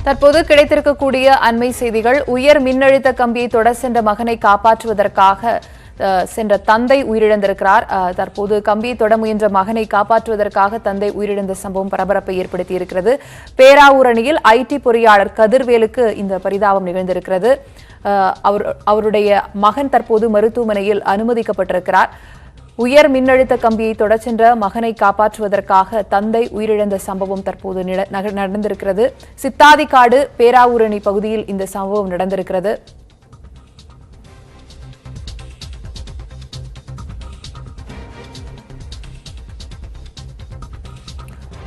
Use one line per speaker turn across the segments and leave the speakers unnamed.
தற்போது கிடைத்திருக்கக்கூடிய அண்மை செய்திகள், உயர் மின்னழுத்த கம்பியை தொட சென்ற மகனை காப்பாற்றுவதற்காக சென்ற தந்தை உயிரிழந்திருக்கிறார். தற்போது கம்பியை தொட முயன்ற மகனை காப்பாற்றுவதற்காக தந்தை உயிரிழந்த சம்பவம் பரபரப்பை ஏற்படுத்தியிருக்கிறது. பேராவூரணியில் ஐடி பொறியாளர் கதிர்வேலுக்கு இந்த பரிதாபம் நிகழ்ந்திருக்கிறது. அவருடைய மகன் தற்போது மருத்துவமனையில் அனுமதிக்கப்பட்டிருக்கிறார். உயர் மின்னழுத்த கம்பியை தொட சென்ற மகனை காப்பாற்றுவதற்காக தந்தை உயிரிழந்த சம்பவம் தற்போது நடந்திருக்கிறது. சித்தாதிக்காடு பேராவூரணி பகுதியில் இந்த சம்பவம் நடந்திருக்கிறது.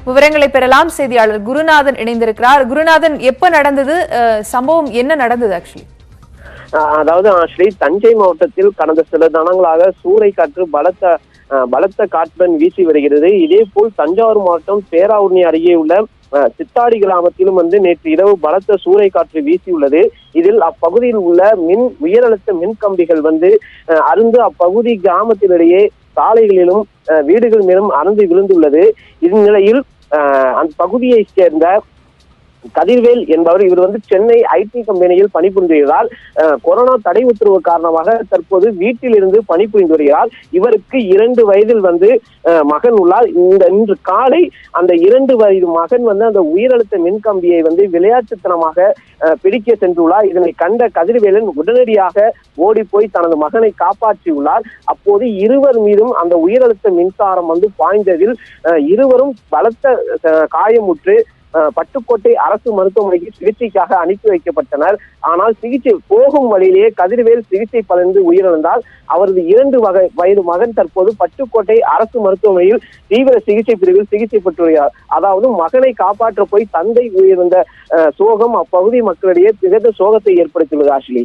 விவரங்களை பெறலாம். செய்தியாளர் குருநாதன் இணைந்திருக்கிறார். குருநாதன், எப்ப நடந்தது சம்பவம், என்ன நடந்தது? ஆக்சுவலி
அதாவது தஞ்சை மாவட்டத்தில் கடந்த சில தினங்களாக சூறை காற்று பலத்த காற்றுடன் வீசி வருகிறது. இதே போல் தஞ்சாவூர் மாவட்டம் பேராவூரணி அருகே உள்ள சித்தாடி கிராமத்திலும் நேற்று இரவு பலத்த சூறை காற்று வீசியுள்ளது. இதில் அப்பகுதியில் உள்ள உயரழுத்த மின் கம்பிகள் அருந்து அப்பகுதி கிராமத்தினிடையே சாலைகளிலும் வீடுகள் மேலும் அருந்து விழுந்துள்ளது. இந்நிலையில் அந்த பகுதியை சேர்ந்த கதிர்வேல் என்பவர், இவர் சென்னை ஐடி கம்பெனியில் பணிபுரிந்து வருகிறார். கொரோனா தடை உத்தரவு காரணமாக தற்போது வீட்டில் இருந்து பணிபுரிந்து வருகிறார். இவருக்கு 2 வயதில் மகன் உள்ளார். இன்று காலை அந்த 2 வயது மகன் அந்த உயரழுத்த மின்கம்பியை விளையாட்டுத்தனமாக பிடிக்க சென்றுள்ளார். இதனை கண்ட கதிர்வேலன் உடனடியாக ஓடி போய் தனது மகனை காப்பாற்றியுள்ளார். அப்போது இருவர் மீதும் அந்த உயரழுத்த மின்சாரம் பாய்ந்ததில் இருவரும் பலத்த காயமுற்று பட்டுக்கோட்டை அரசு மருத்துவமனைக்கு சிகிச்சைக்காக அனுப்பி வைக்கப்பட்டனர். ஆனால் சிகிச்சை போகும் வழியிலேயே கதிர்வேல் சிகிச்சை பலந்து உயிரிழந்தால் அவரது 2 வயது மகன் தற்போது பட்டுக்கோட்டை அரசு மருத்துவமனையில் தீவிர சிகிச்சை பிரிவில் சிகிச்சை பெற்று வருகிறார். அதாவது மகனை காப்பாற்ற போய் தந்தை உயிரிழந்த சோகம் அப்பகுதி மக்களிடையே மிகுந்த சோகத்தை ஏற்படுத்தியுள்ளது. ஆஷ்லி,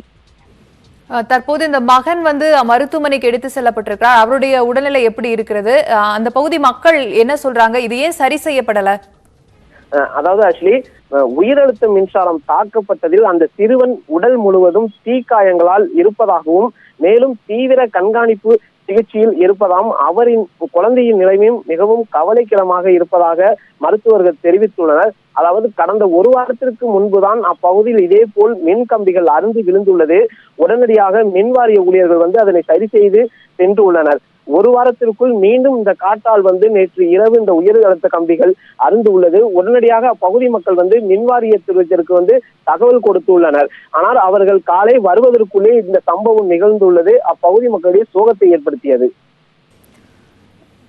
தற்போது இந்த மகன் மருத்துவமனைக்கு எடுத்து செல்லப்பட்டிருக்கிறார். அவருடைய உடல்நிலை எப்படி இருக்கிறது? அந்த பகுதி மக்கள் என்ன சொல்றாங்க? இது ஏன் சரி செய்யப்படல?
அதாவது ஆக்சுவலி உயிரழுத்த மின்சாரம் தாக்கப்பட்டதில் அந்த சிறுவன் உடல் முழுவதும் தீக்காயங்களால் இருப்பதாகவும் மேலும் தீவிர கண்காணிப்பு சிகிச்சையில் இருப்பதாகவும் அவரின் குழந்தையின் நிலைமையும் மிகவும் கவலைக்கிடமாக இருப்பதாக மருத்துவர்கள் தெரிவித்துள்ளனர். அதாவது கடந்த 1 வாரத்திற்கு முன்புதான் அப்பகுதியில் இதே போல் மின் கம்பிகள் அருந்து விழுந்துள்ளது. உடனடியாக மின்வாரிய ஊழியர்கள் அதனை சரி செய்து சென்று உள்ளனர். 1 வாரத்திற்குள் மீண்டும் இந்த காற்றால் நேற்று இரவு இந்த உயர் அழுத்த கம்பிகள் அருந்து உள்ளது. உடனடியாக அப்பகுதி மக்கள் மின்வாரியத்திற்கு தகவல் கொடுத்துள்ளனர். ஆனால் அவர்கள் காலை வருவதற்குள்ளே இந்த சம்பவம் நிகழ்ந்துள்ளது. அப்பகுதி மக்களிடையே சோகத்தை ஏற்படுத்தியது.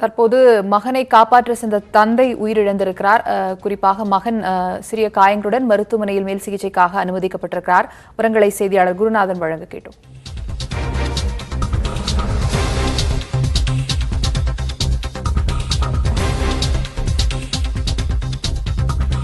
தற்போது மகனை காப்பாற்ற சென்ற தந்தை உயிரிழந்திருக்கிறார். குறிப்பாக மகன் சிறிய காயங்களுடன் மருத்துவமனையில் மேல் சிகிச்சைக்காக அனுமதிக்கப்பட்டிருக்கிறார். விவரங்களை செய்தியாளர் குருநாதன் வழங்க கேட்டோம்.